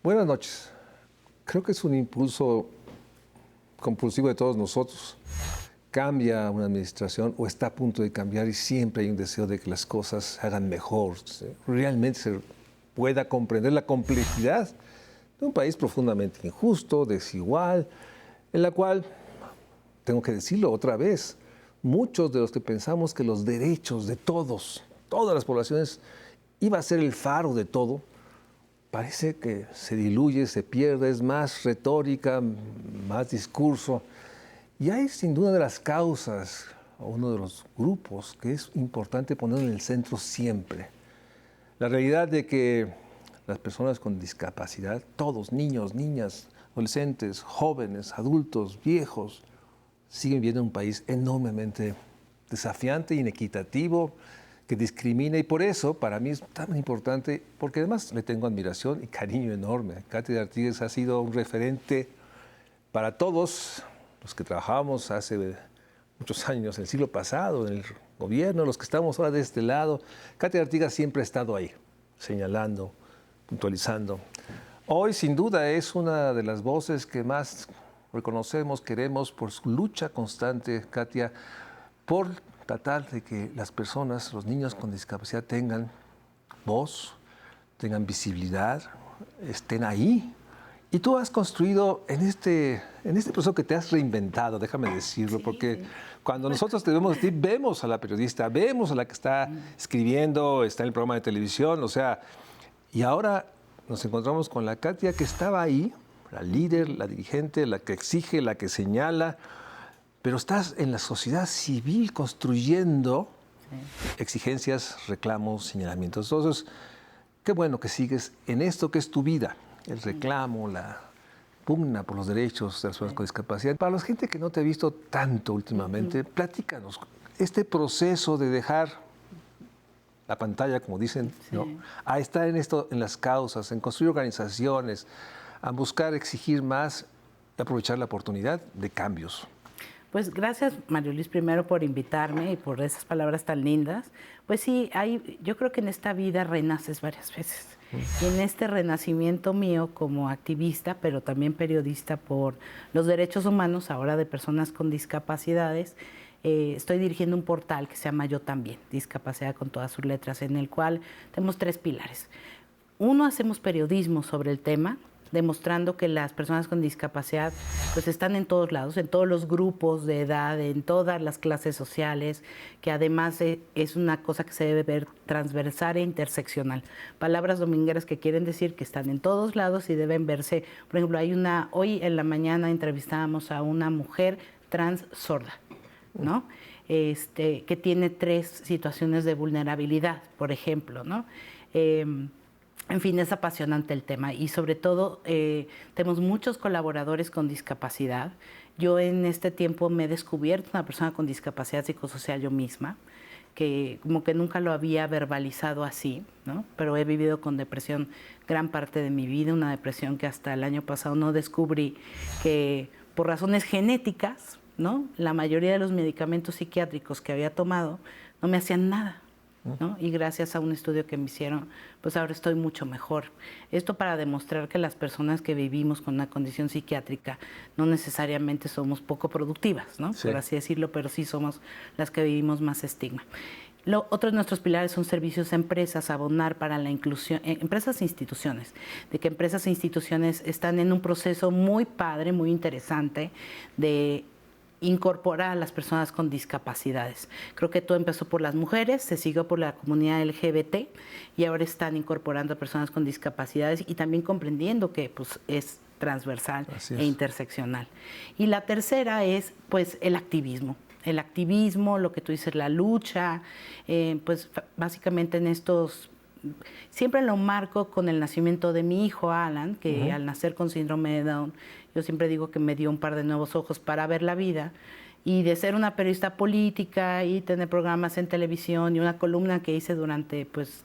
Buenas noches. Creo que es un impulso compulsivo de todos nosotros. Cambia una administración o está a punto de cambiar y siempre hay un deseo de que las cosas se hagan mejor. Realmente se pueda comprender la complejidad de un país profundamente injusto, desigual, en la cual, tengo que decirlo otra vez, muchos de los que pensamos que los derechos de todos, todas las poblaciones, iba a ser el faro de todo, parece que se diluye, se pierde, es más retórica, más discurso. Y hay sin duda de las causas, o uno de los grupos que es importante poner en el centro siempre. La realidad de que las personas con discapacidad, todos, niños, niñas, adolescentes, jóvenes, adultos, viejos, siguen viviendo en un país enormemente desafiante, inequitativo, que discrimina, y por eso para mí es tan importante, porque además le tengo admiración y cariño enorme. Katy de Artigues ha sido un referente para todos los que trabajamos hace muchos años, el siglo pasado, en el gobierno, los que estamos ahora de este lado. Katy de Artigues siempre ha estado ahí, señalando, puntualizando. Hoy, sin duda, es una de las voces que más reconocemos, queremos, por su lucha constante, Katia, por tratar de que las personas, los niños con discapacidad tengan voz, tengan visibilidad, estén ahí. Y tú has construido en este proceso que te has reinventado, déjame decirlo, porque cuando nosotros te vemos, vemos a la periodista, vemos a la que está escribiendo, está en el programa de televisión, o sea, y ahora nos encontramos con la Katia que estaba ahí, la líder, la dirigente, la que exige, la que señala, pero estás en la sociedad civil construyendo exigencias, reclamos, señalamientos. Entonces, qué bueno que sigues en esto que es tu vida, el reclamo, la pugna por los derechos de las personas con discapacidad. Para la gente que no te ha visto tanto últimamente, platícanos este proceso de dejar la pantalla, como dicen, ¿no? A estar en esto, en las causas, en construir organizaciones, a buscar exigir más y aprovechar la oportunidad de cambios. Pues gracias, Mario Luis, primero por invitarme y por esas palabras tan lindas. Pues sí, yo creo que en esta vida renaces varias veces. Y en este renacimiento mío como activista, pero también periodista por los derechos humanos, ahora de personas con discapacidades, estoy dirigiendo un portal que se llama Yo También, Discapacidad con todas sus letras, en el cual tenemos 3 pilares. Uno, hacemos periodismo sobre el tema, demostrando que las personas con discapacidad pues están en todos lados, en todos los grupos de edad, en todas las clases sociales, que además es una cosa que se debe ver transversal e interseccional. Palabras domingueras que quieren decir que están en todos lados y deben verse. Por ejemplo, hoy en la mañana entrevistábamos a una mujer trans sorda, ¿no? Que tiene 3 situaciones de vulnerabilidad, por ejemplo, ¿no? En fin, es apasionante el tema y sobre todo tenemos muchos colaboradores con discapacidad. Yo en este tiempo me he descubierto una persona con discapacidad psicosocial yo misma, que como que nunca lo había verbalizado así, ¿no? Pero he vivido con depresión gran parte de mi vida, una depresión que hasta el año pasado no descubrí, que por razones genéticas, ¿no? La mayoría de los medicamentos psiquiátricos que había tomado no me hacían nada, ¿no? Y gracias a un estudio que me hicieron, pues ahora estoy mucho mejor. Esto para demostrar que las personas que vivimos con una condición psiquiátrica no necesariamente somos poco productivas, ¿no? Sí. Por así decirlo, pero sí somos las que vivimos más estigma. Otros de nuestros pilares son servicios a empresas, abonar para la inclusión, empresas e instituciones, de que empresas e instituciones están en un proceso muy padre, muy interesante de incorporar a las personas con discapacidades. Creo que todo empezó por las mujeres, se siguió por la comunidad LGBT y ahora están incorporando a personas con discapacidades y también comprendiendo que pues, es transversal e interseccional. Y la tercera es pues el activismo. El activismo, lo que tú dices, la lucha, pues básicamente en estos... Siempre lo marco con el nacimiento de mi hijo Alan, que al nacer con síndrome de Down, yo siempre digo que me dio un par de nuevos ojos para ver la vida. Y de ser una periodista política y tener programas en televisión y una columna que hice durante pues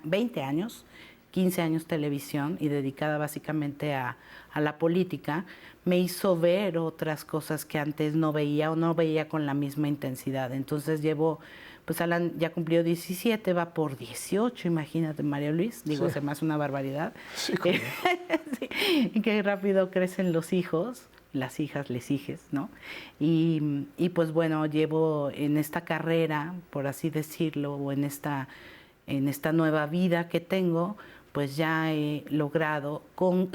20 años, 15 años televisión y dedicada básicamente a la política, me hizo ver otras cosas que antes no veía o no veía con la misma intensidad. Entonces llevo pues Alan ya cumplió 17, va por 18, imagínate, María Luis. Digo, Sí. se me hace una barbaridad. Sí, ¿cómo no? Sí, y qué rápido crecen los hijos, las hijas, les hijes, ¿no? Y pues bueno, llevo en esta carrera, por así decirlo, o en esta nueva vida que tengo, pues ya he logrado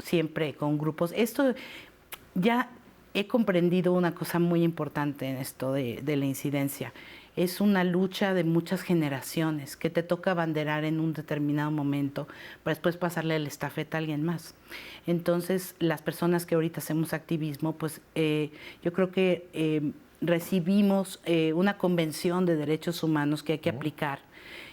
siempre con grupos. Esto ya he comprendido una cosa muy importante en esto de la incidencia. Es una lucha de muchas generaciones que te toca abanderar en un determinado momento para después pasarle la estafeta a alguien más. Entonces, las personas que ahorita hacemos activismo, pues yo creo que recibimos una convención de derechos humanos que hay que aplicar.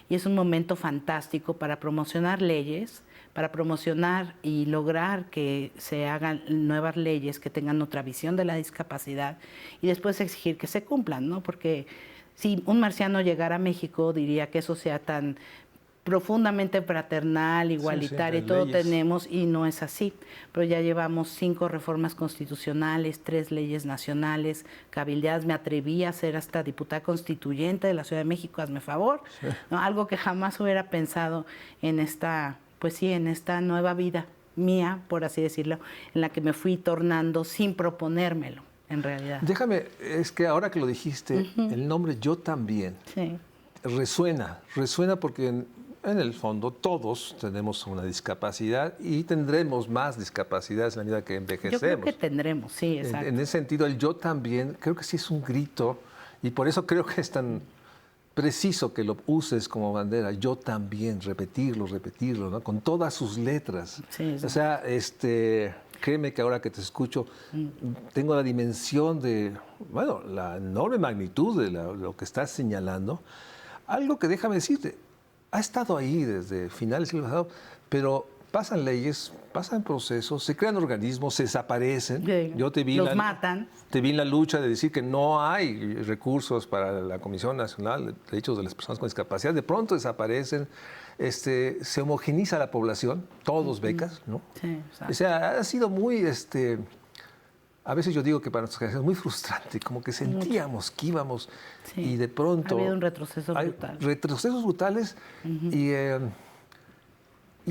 Y es un momento fantástico para promocionar leyes, para promocionar y lograr que se hagan nuevas leyes que tengan otra visión de la discapacidad y después exigir que se cumplan, ¿no? Porque si un marciano llegara a México diría que eso sea tan profundamente fraternal, igualitario, sí, y todo leyes. tenemos, y no es así. Pero ya llevamos 5 reformas constitucionales, 3 leyes nacionales, cabildeadas. Me atreví a ser hasta diputada constituyente de la Ciudad de México, hazme favor, Sí. ¿no? Algo que jamás hubiera pensado en esta, pues sí, en esta nueva vida mía, por así decirlo, en la que me fui tornando sin proponérmelo, en realidad. Déjame, es que ahora que lo dijiste, el nombre Yo También Sí. resuena porque en el fondo todos tenemos una discapacidad y tendremos más discapacidades en la medida que envejecemos. Yo creo que tendremos, sí, exacto. En ese sentido, el Yo También, creo que sí es un grito y por eso creo que es tan preciso que lo uses como bandera. Yo también, repetirlo, ¿no? Con todas sus letras. Sí, O sea, créeme que ahora que te escucho, tengo la dimensión de, bueno, la enorme magnitud de lo que estás señalando. Algo que déjame decirte, ha estado ahí desde finales del siglo pasado, pero pasan leyes, pasan procesos, se crean organismos, se desaparecen. Sí, Yo te vi los matan. Te vi en la lucha de decir que no hay recursos para la Comisión Nacional de Derechos de las Personas con Discapacidad. De pronto desaparecen, se homogeniza la población, todos becas, ¿no? Sí, exacto. O sea, ha sido muy, a veces yo digo que para nuestra generación es muy frustrante, como que sentíamos que íbamos Sí. y de pronto... Ha habido un retroceso hay brutal. retrocesos brutales y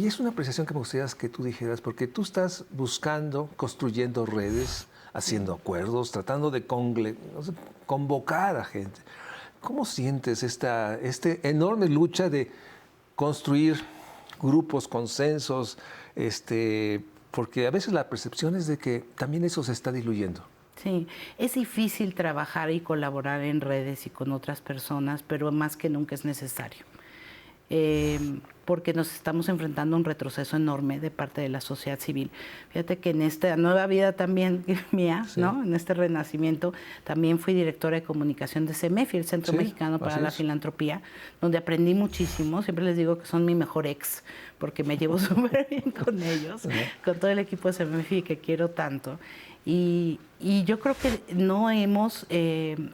es una apreciación que me gustaría que tú dijeras, porque tú estás buscando, construyendo redes, haciendo acuerdos, tratando de convocar a gente. ¿Cómo sientes esta enorme lucha de construir grupos, consensos, porque a veces la percepción es de que también eso se está diluyendo? Sí, es difícil trabajar y colaborar en redes y con otras personas, pero más que nunca es necesario. Porque nos estamos enfrentando a un retroceso enorme de parte de la sociedad civil. Fíjate que en esta nueva vida también mía, Sí. ¿no? En este renacimiento, también fui directora de comunicación de CEMEFI, el Centro Sí, Mexicano para así la es. Filantropía, donde aprendí muchísimo. Siempre les digo que son mi mejor ex, porque me llevo súper bien con ellos, con todo el equipo de CEMEFI que quiero tanto. Y yo creo que no hemos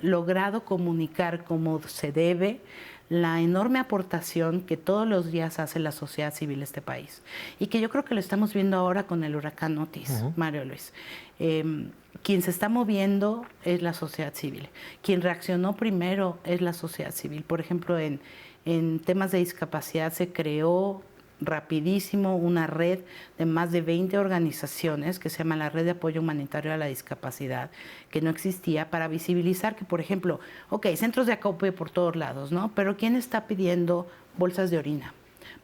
logrado comunicar como se debe la enorme aportación que todos los días hace la sociedad civil de este país. Y que yo creo que lo estamos viendo ahora con el huracán Otis, Mario Luis. Quien se está moviendo es la sociedad civil. Quien reaccionó primero es la sociedad civil. Por ejemplo, en temas de discapacidad se creó rapidísimo una red de más de 20 organizaciones que se llama la Red de Apoyo Humanitario a la Discapacidad, que no existía, para visibilizar que, por ejemplo, centros de acopio por todos lados, ¿no? Pero ¿quién está pidiendo bolsas de orina?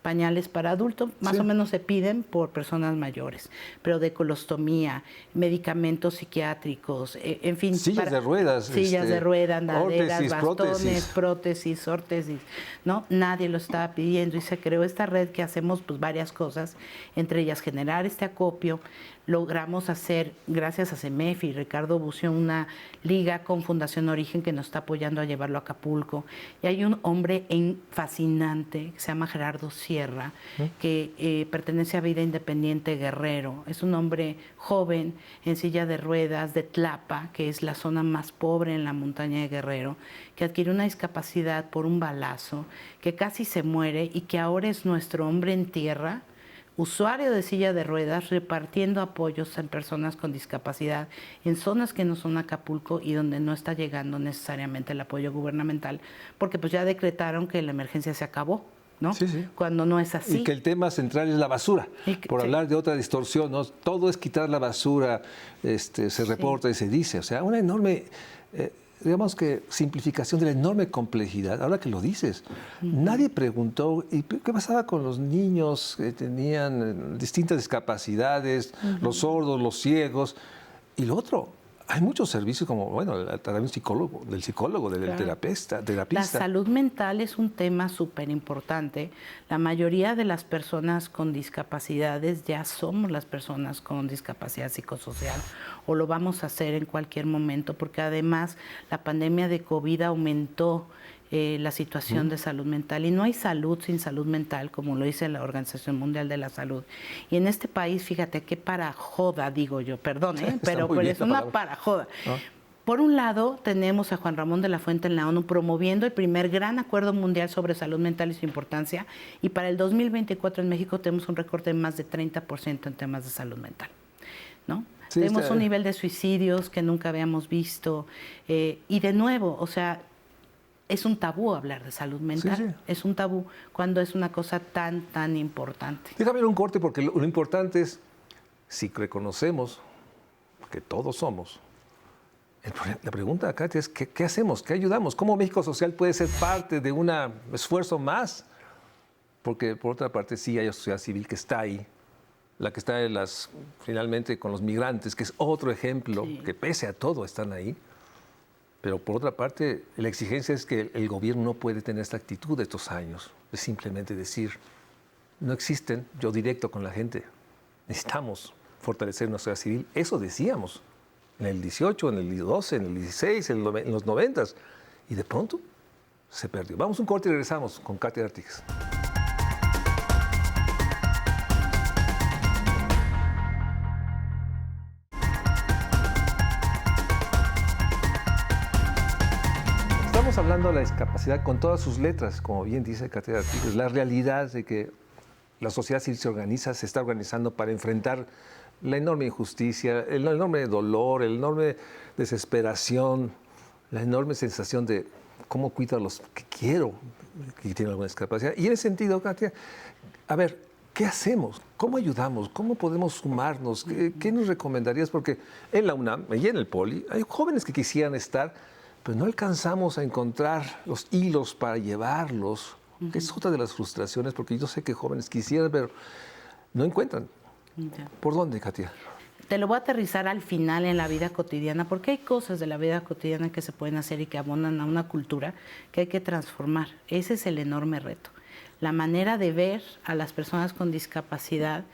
Pañales para adultos, más Sí. o menos se piden por personas mayores, pero de colostomía, medicamentos psiquiátricos, en fin. Sillas de ruedas. Sillas de ruedas, andaderas, órtesis, bastones, prótesis, órtesis, ¿no? Nadie lo estaba pidiendo y se creó esta red que hacemos pues varias cosas, entre ellas generar este acopio. Logramos hacer, gracias a CEMEFI y Ricardo Bucio, una liga con Fundación Origen que nos está apoyando a llevarlo a Acapulco. Y hay un hombre fascinante que se llama Gerardo Sierra, que pertenece a Vida Independiente Guerrero. Es un hombre joven, en silla de ruedas, de Tlapa, que es la zona más pobre en la montaña de Guerrero, que adquirió una discapacidad por un balazo, que casi se muere y que ahora es nuestro hombre en tierra, usuario de silla de ruedas repartiendo apoyos en personas con discapacidad en zonas que no son Acapulco y donde no está llegando necesariamente el apoyo gubernamental, porque pues ya decretaron que la emergencia se acabó, ¿no? Sí, sí. Cuando no es así. Y que el tema central es la basura, por hablar de otra distorsión, ¿no? Todo es quitar la basura, se reporta y se dice, o sea, una enorme, digamos que simplificación de la enorme complejidad, ahora que lo dices. Nadie preguntó, ¿y qué pasaba con los niños que tenían distintas discapacidades, los sordos, los ciegos? Y lo otro, hay muchos servicios como, bueno, el psicólogo, del Claro. terapista. La salud mental es un tema súper importante. La mayoría de las personas con discapacidades ya somos las personas con discapacidad psicosocial o lo vamos a hacer en cualquier momento porque además la pandemia de COVID aumentó la situación de salud mental y no hay salud sin salud mental, como lo dice la Organización Mundial de la Salud. Y en este país, fíjate qué para joda, digo yo, perdón, pero es una para joda. ¿No? Por un lado, tenemos a Juan Ramón de la Fuente en la ONU promoviendo el primer gran acuerdo mundial sobre salud mental y su importancia, y para el 2024 en México tenemos un recorte de más de 30% en temas de salud mental, ¿no? Sí, tenemos un nivel de suicidios que nunca habíamos visto, y de nuevo, o sea, es un tabú hablar de salud mental, sí. Es un tabú cuando es una cosa tan importante. Déjame un corte porque lo importante es, si reconocemos que todos somos, la pregunta, Katia, es ¿qué hacemos? ¿Qué ayudamos? ¿Cómo México Social puede ser parte de un esfuerzo más? Porque por otra parte sí hay sociedad civil que está ahí, la que está finalmente con los migrantes, que es otro ejemplo, sí. Que pese a todo están ahí. Pero por otra parte, la exigencia es que el gobierno no puede tener esta actitud de estos años, de simplemente decir, no existen, yo directo con la gente, necesitamos fortalecer una sociedad civil. Eso decíamos en el 18, en el 12, en el 16, en los 90, y de pronto se perdió. Vamos a un corte y regresamos con Katia Artigas. Estamos hablando de la discapacidad con todas sus letras, como bien dice Katia Artigas, la realidad de que la sociedad civil se organiza, se está organizando para enfrentar la enorme injusticia, el enorme dolor, la enorme desesperación, la enorme sensación de cómo cuido a los que quiero que tienen alguna discapacidad. Y en ese sentido, Katia, a ver, ¿qué hacemos? ¿Cómo ayudamos? ¿Cómo podemos sumarnos? ¿Qué nos recomendarías? Porque en la UNAM y en el Poli hay jóvenes que quisieran estar, pero no alcanzamos a encontrar los hilos para llevarlos, que es otra de las frustraciones, porque yo sé que jóvenes quisieran, pero no encuentran. Ya. ¿Por dónde, Katia? Te lo voy a aterrizar al final en la vida cotidiana, porque hay cosas de la vida cotidiana que se pueden hacer y que abonan a una cultura que hay que transformar. Ese es el enorme reto. La manera de ver a las personas con discapacidad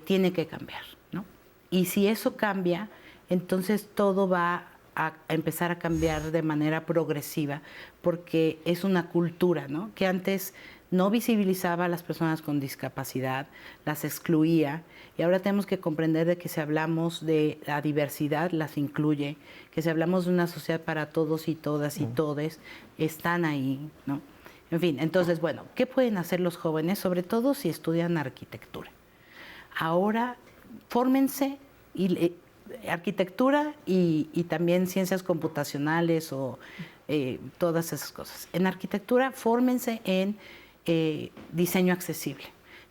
tiene que cambiar, ¿no? Y si eso cambia, entonces todo va a empezar a cambiar de manera progresiva, porque es una cultura, ¿no? Que antes no visibilizaba a las personas con discapacidad, las excluía, y ahora tenemos que comprender de que si hablamos de la diversidad, las incluye, que si hablamos de una sociedad para todos y todas y todes, están ahí, ¿no? En fin, entonces, bueno, ¿qué pueden hacer los jóvenes? Sobre todo si estudian arquitectura. Ahora, fórmense y arquitectura y también ciencias computacionales o todas esas cosas. En arquitectura, fórmense en diseño accesible.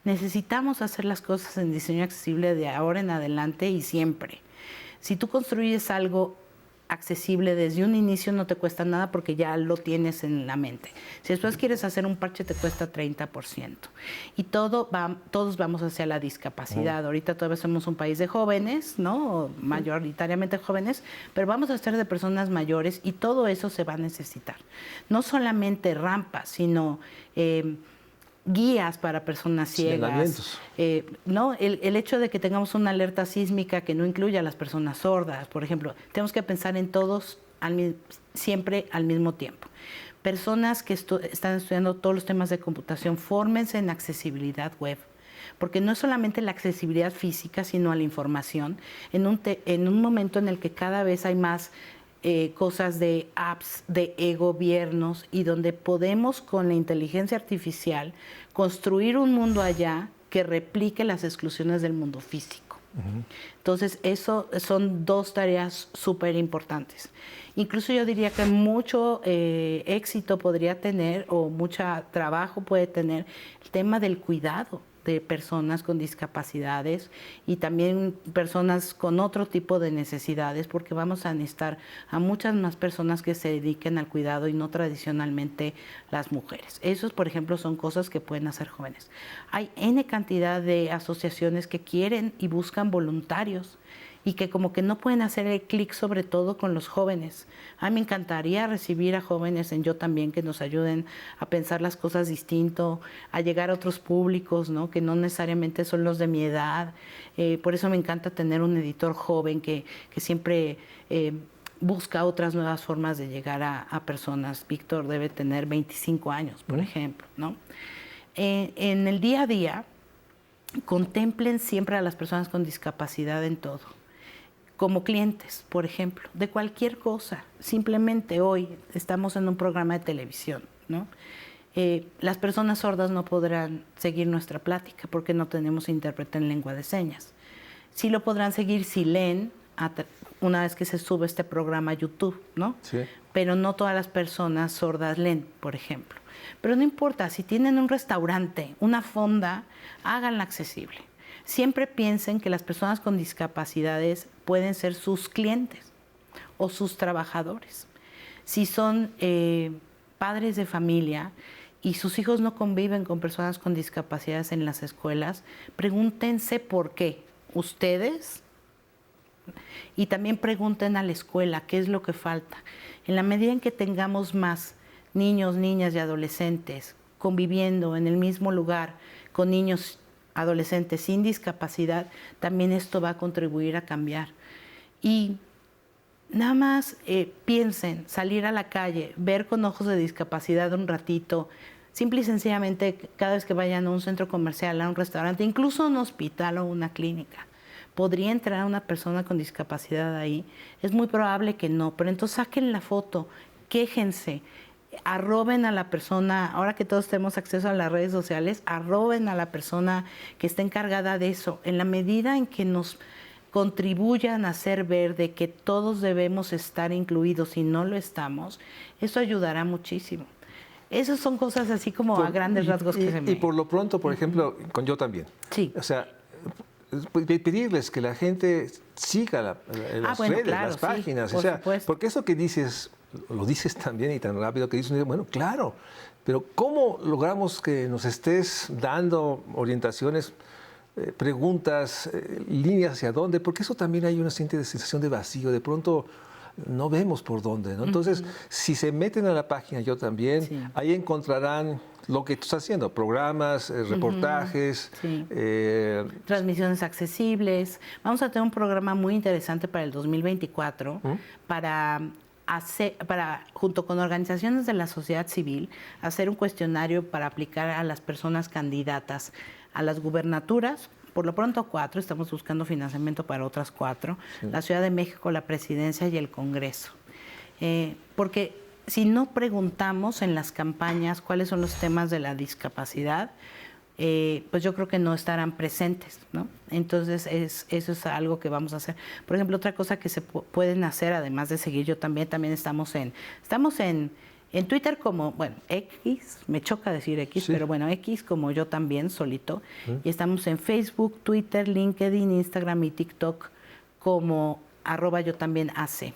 Necesitamos hacer las cosas en diseño accesible de ahora en adelante y siempre. Si tú construyes algo accesible desde un inicio no te cuesta nada porque ya lo tienes en la mente. Si después quieres hacer un parche te cuesta 30%. Y todos vamos hacia la discapacidad. Ahorita todavía somos un país de jóvenes, ¿no? Mayoritariamente jóvenes, pero vamos a ser de personas mayores y todo eso se va a necesitar. No solamente rampas, sino guías para personas ciegas, ¿no? El hecho de que tengamos una alerta sísmica que no incluya a las personas sordas, por ejemplo, tenemos que pensar en todos siempre al mismo tiempo. Personas que están estudiando todos los temas de computación, fórmense en accesibilidad web, porque no es solamente la accesibilidad física, sino a la información, en un momento en el que cada vez hay más cosas de apps, de e-gobiernos, y donde podemos con la inteligencia artificial construir un mundo allá que replique las exclusiones del mundo físico. Entonces, eso son dos tareas súper importantes. Incluso yo diría que mucho éxito podría tener o mucho trabajo puede tener el tema del cuidado de personas con discapacidades y también personas con otro tipo de necesidades, porque vamos a necesitar a muchas más personas que se dediquen al cuidado y no tradicionalmente las mujeres. Esos, por ejemplo, son cosas que pueden hacer jóvenes. Hay N cantidad de asociaciones que quieren y buscan voluntarios y que como que no pueden hacer el clic, sobre todo con los jóvenes. A mí me encantaría recibir a jóvenes en Yo También que nos ayuden a pensar las cosas distinto, a llegar a otros públicos, ¿no? Que no necesariamente son los de mi edad. Por eso me encanta tener un editor joven que siempre busca otras nuevas formas de llegar a personas. Víctor debe tener 25 años, por ejemplo, ¿no? En el día a día, contemplen siempre a las personas con discapacidad en todo. Como clientes, por ejemplo, de cualquier cosa. Simplemente hoy estamos en un programa de televisión, ¿no? Las personas sordas no podrán seguir nuestra plática porque no tenemos intérprete en lengua de señas. Sí lo podrán seguir si leen una vez que se sube este programa a YouTube, ¿no? Sí. Pero no todas las personas sordas leen, por ejemplo. Pero no importa, si tienen un restaurante, una fonda, háganla accesible. Siempre piensen que las personas con discapacidades pueden ser sus clientes o sus trabajadores. Si son padres de familia y sus hijos no conviven con personas con discapacidades en las escuelas, pregúntense por qué. ¿Ustedes? Y también pregunten a la escuela qué es lo que falta. En la medida en que tengamos más niños, niñas y adolescentes conviviendo en el mismo lugar con niños adolescentes sin discapacidad, también esto va a contribuir a cambiar. Y nada más piensen, salir a la calle, ver con ojos de discapacidad un ratito, simple y sencillamente cada vez que vayan a un centro comercial, a un restaurante, incluso a un hospital o una clínica. ¿Podría entrar una persona con discapacidad ahí? Es muy probable que no, pero entonces saquen la foto, quéjense, arroben a la persona, ahora que todos tenemos acceso a las redes sociales, arroben a la persona que está encargada de eso. En la medida en que nos contribuyan a hacer ver de que todos debemos estar incluidos y no lo estamos, eso ayudará muchísimo. Esas son cosas así como a grandes rasgos que se me... Y por lo pronto, por ejemplo, con Yo También. Sí. O sea, pedirles que la gente siga las redes, claro, las páginas, o sea, porque eso que dices, lo dices tan bien y tan rápido que dices, bueno, claro, pero ¿cómo logramos que nos estés dando orientaciones, preguntas, líneas hacia dónde? Porque eso también hay una sensación de vacío, de pronto no vemos por dónde, ¿no? Entonces, si se meten a la página Yo También, ahí encontrarán lo que tú estás haciendo, programas, reportajes. Transmisiones accesibles. Vamos a tener un programa muy interesante para el 2024 para, junto con organizaciones de la sociedad civil, hacer un cuestionario para aplicar a las personas candidatas a las gubernaturas. Por lo pronto 4, estamos buscando financiamiento para otras 4, la Ciudad de México, la Presidencia y el Congreso. Porque si no preguntamos en las campañas cuáles son los temas de la discapacidad, pues yo creo que no estarán presentes, ¿no? Entonces eso es algo que vamos a hacer. Por ejemplo, otra cosa que se pueden hacer, además de seguir Yo También estamos en Twitter como, bueno, X, me choca decir X, pero bueno, X como Yo También, solito. Y estamos en Facebook, Twitter, LinkedIn, Instagram y TikTok como @YoTambienAC.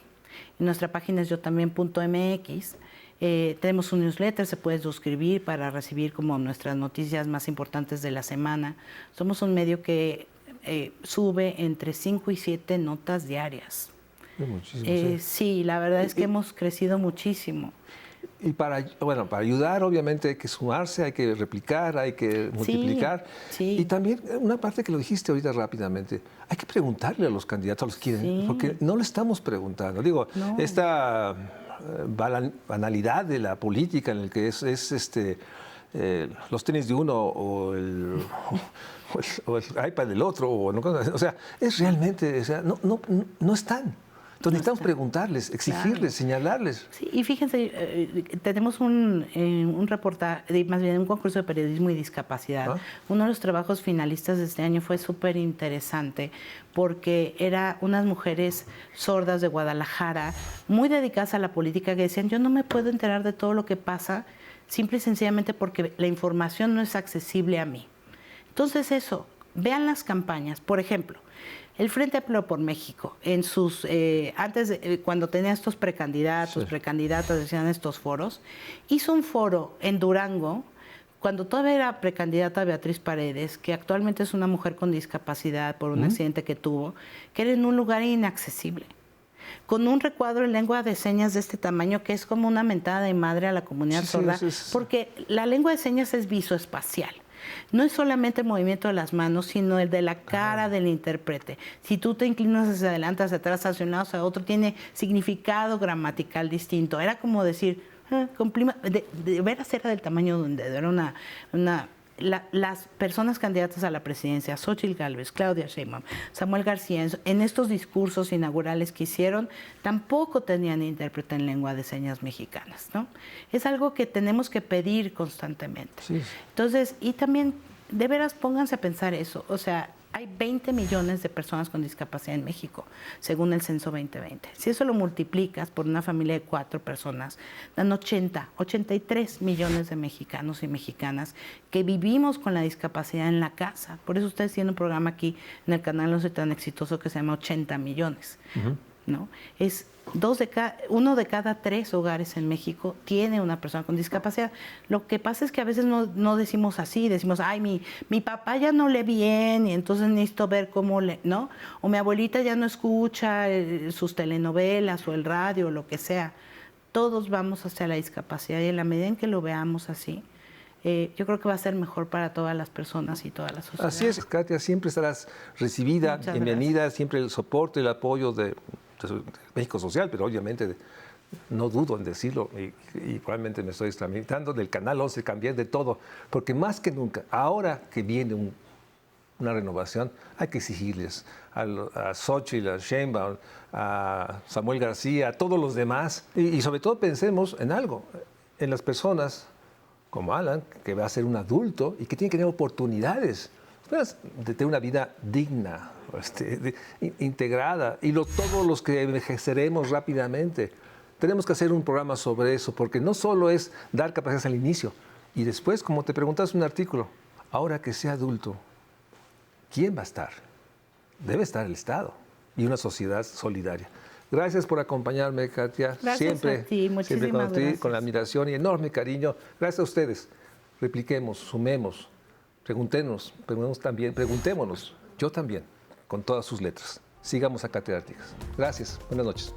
Y nuestra página es yotambién.mx. Tenemos un newsletter, se puede suscribir para recibir como nuestras noticias más importantes de la semana. Somos un medio que sube entre 5 y 7 notas diarias. Muchísimo, sí, la verdad es que hemos crecido muchísimo. Y para ayudar, obviamente, hay que sumarse, hay que replicar, hay que multiplicar. Sí. Y también, una parte que lo dijiste ahorita rápidamente, hay que preguntarle a los candidatos, a los que quieren, porque no le estamos preguntando. Digo, esta banalidad de la política en el que es los tenis de uno o el iPad del otro, o sea, es realmente, o sea, no están. Entonces necesitamos preguntarles, exigirles, señalarles. Sí, y fíjense, tenemos un reportaje, más bien un concurso de periodismo y discapacidad. Uno de los trabajos finalistas de este año fue súper interesante porque era unas mujeres sordas de Guadalajara, muy dedicadas a la política, que decían, yo no me puedo enterar de todo lo que pasa, simple y sencillamente porque la información no es accesible a mí. Entonces eso, vean las campañas. Por ejemplo, el Frente Amplio por México, en sus cuando tenía estos precandidatos, precandidatas, decían estos foros, hizo un foro en Durango, cuando todavía era precandidata Beatriz Paredes, que actualmente es una mujer con discapacidad por un accidente que tuvo, que era en un lugar inaccesible, con un recuadro en lengua de señas de este tamaño, que es como una mentada de madre a la comunidad sorda, porque la lengua de señas es visoespacial. No es solamente el movimiento de las manos, sino el de la cara del intérprete. Si tú te inclinas hacia adelante, hacia atrás, hacia un lado, hacia otro, tiene significado gramatical distinto. Era como decir, de veras era del tamaño de un dedo. Era las personas candidatas a la presidencia, Xóchitl Gálvez, Claudia Sheinbaum, Samuel García, en estos discursos inaugurales que hicieron, tampoco tenían intérprete en lengua de señas mexicanas, ¿no? Es algo que tenemos que pedir constantemente. Sí. Entonces, y también, de veras, pónganse a pensar eso. O sea, hay 20 millones de personas con discapacidad en México, según el censo 2020. Si eso lo multiplicas por una familia de 4 personas, dan 83 millones de mexicanos y mexicanas que vivimos con la discapacidad en la casa. Por eso ustedes tienen un programa aquí en el canal No Soy Tan Exitoso que se llama 80 millones. ¿No? Es uno de cada 3 hogares en México tiene una persona con discapacidad. Lo que pasa es que a veces no decimos así, decimos, ay, mi papá ya no lee bien y entonces necesito ver cómo lee, ¿no? O mi abuelita ya no escucha sus telenovelas o el radio o lo que sea. Todos vamos hacia la discapacidad y en la medida en que lo veamos así, yo creo que va a ser mejor para todas las personas y toda la sociedad. Así es, Katia, siempre estarás recibida, bienvenida, siempre el soporte, el apoyo de México Social, pero obviamente no dudo en decirlo, y probablemente me estoy extramitando del Canal 11, cambiar de todo, porque más que nunca, ahora que viene una renovación, hay que exigirles a Xóchitl, a Sheinbaum, a Samuel García, a todos los demás, y sobre todo pensemos en algo, en las personas como Alan, que va a ser un adulto y que tiene que tener oportunidades de tener una vida digna, integrada, y todos los que envejeceremos rápidamente. Tenemos que hacer un programa sobre eso, porque no solo es dar capacidades al inicio, y después, como te preguntas en un artículo, ahora que sea adulto, ¿quién va a estar? Debe estar el Estado y una sociedad solidaria. Gracias por acompañarme, Katia. Gracias siempre, a ti, muchísimas gracias. Con la admiración y enorme cariño. Gracias a ustedes. Repliquemos, sumemos, preguntémonos, yo también, con todas sus letras. Sigamos a Catedráticas. Gracias. Buenas noches.